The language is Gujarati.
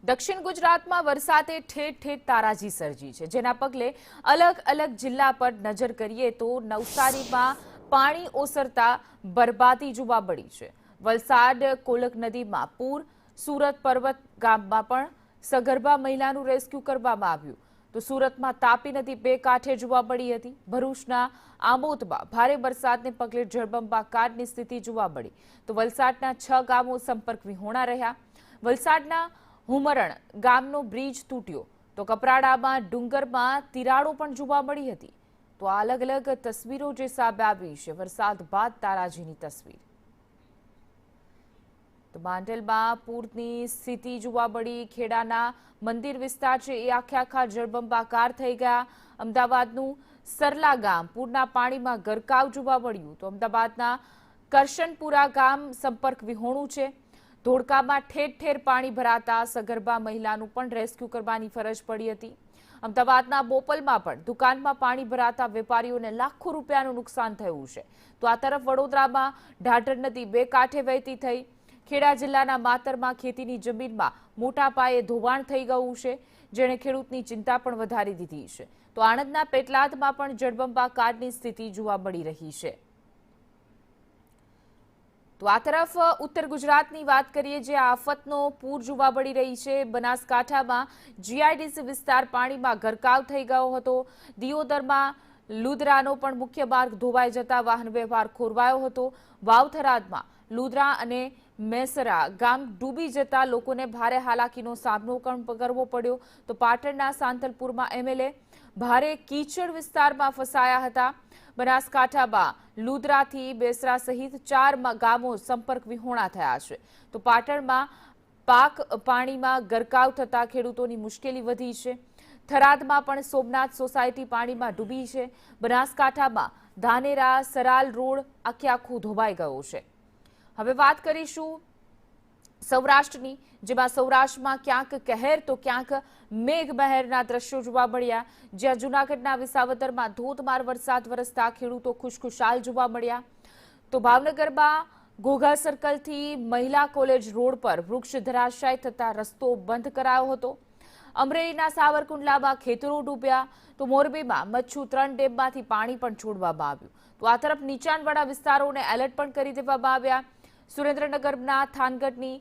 દક્ષિણ ગુજરાતમાં વરસાદે ઠેર ઠેર તારાજી સર્જી છે, જેના પગલે અલગ અલગ જિલ્લા પર નજર કરીએ તો નવસારીમાં પાણી ઓસરતા બરબાદી જોવા મળી છે। વલસાડ કોલક નદીમાં પૂર, સુરત પર્વત ગામમાં પણ સગર્ભા મહિલાનું રેસ્ક્યુ કરવામાં આવ્યું, તો સુરતમાં તાપી નદી બે કાંઠે જોવા મળી હતી। ભરૂચના આમોદમાં ભારે વરસાદને પગલે જળબંબાકારની સ્થિતિ જોવા મળી, તો વલસાડના 6 ગામો સંપર્ક વિહોણા રહ્યા। વલસાડના હુમરણ ગામનો બ્રિજ તૂટ્યો, તો કપરાડામાં ડુંગરમાં તિરાડો પણ જોવા મળી હતી। તો આ અલગ અલગ તસવીરો જે સામે આવી છે વરસાદ બાદ તારાજીની તસવીર। તો માંડલમાં પૂરની સ્થિતિ જોવા મળી, ખેડાના મંદિર વિસ્તાર છે એ આખા જળબંબાકાર થઈ ગયા। અમદાવાદનું સરલા ગામ પૂરના પાણીમાં ગરકાવ જોવા મળ્યું, તો અમદાવાદના કરશનપુરા ગામ સંપર્ક વિહોણું છે। ધોળકામાં ઠેર ઠેર પાણી ભરાતા સગર્ભા મહિલાનું પણ રેસ્ક્યુ કરવાની ફરજ પડી હતી। અમદાવાદના બોપલમાં પણ દુકાનમાં પાણી ભરાતા વેપારીઓને લાખો રૂપિયાનું નુકસાન થયું છે। તો આ તરફ વડોદરામાં ઢાઢર નદી બે કાંઠે વહેતી થઈ। ખેડા જિલ્લાના માતરમાં ખેતીની જમીનમાં મોટા પાયે ધોવાણ થઈ ગયું છે, જેણે ખેડૂતની ચિંતા પણ વધારી દીધી છે। તો આણંદના પેટલાદમાં પણ જળબંબાકારની સ્થિતિ જોવા મળી રહી છે। તો આ તરફ ઉત્તર ગુજરાતની વાત કરીએ, જે આફતનો પૂર જોવા મળી રહી છે। બનાસકાંઠામાં જીઆઈડીસી વિસ્તાર પાણીમાં ગરકાવ થઈ ગયો હતો। દિયોદરમાં લુદરાનો પણ મુખ્ય માર્ગ ધોવાઈ જતા વાહન વ્યવહાર ખોરવાયો હતો। વાવથરાદમાં લુદરા અને મેસરા ગામ ડૂબી જતા લોકોને ભારે હાલાકીનો સામનો કરવો પડ્યો। તો પાટણના સાંતલપુરમાં એમએલએ ભારે કીચડ વિસ્તારમાં ફસાયા હતા। બનાસકાંઠામાં લુદરાથી બેસરા સહિત 4 ગામો સંપર્ક વિહોણા થયા છે। તો પાટણમાં પાક પાણીમાં ગરકાવ થતા ખેડૂતોની મુશ્કેલી વધી છે। થરાદમાં પણ સોમનાથ સોસાયટી પાણીમાં ડૂબી છે। બનાસકાંઠામાં ધાનેરા સરાલ રોડ આખો ધોવાઈ ગયો છે। હવે વાત કરીશું સૌરાષ્ટ્રની, જેમાં સૌરાષ્ટ્રમાં ક્યાંક કહેર તો ક્યાંક મેઘમહેરના દ્રશ્યો જોવા મળ્યા, જ્યાં જૂનાગઢના વિસાવદરમાં ધોધમાર વરસાદ વરસતા ખેડૂતો ખુશખુશાલ જોવા મળ્યા। તો ભાવનગરમાં ઘોઘા સર્કલથી મહિલા કોલેજ રોડ પર વૃક્ષ ધરાશાય થતા રસ્તો બંધ કરાયો હતો। અમરેલીના સાવરકુંડલામાં ખેતરો ડૂબ્યા, તો મોરબીમાં મચ્છુ 3 ડેમમાંથી પાણી પણ છોડવામાં આવ્યું। તો આ તરફ નીચાણવાળા વિસ્તારોને એલર્ટ પણ કરી દેવામાં આવ્યા। સુરેન્દ્રનગરના થાનગઢની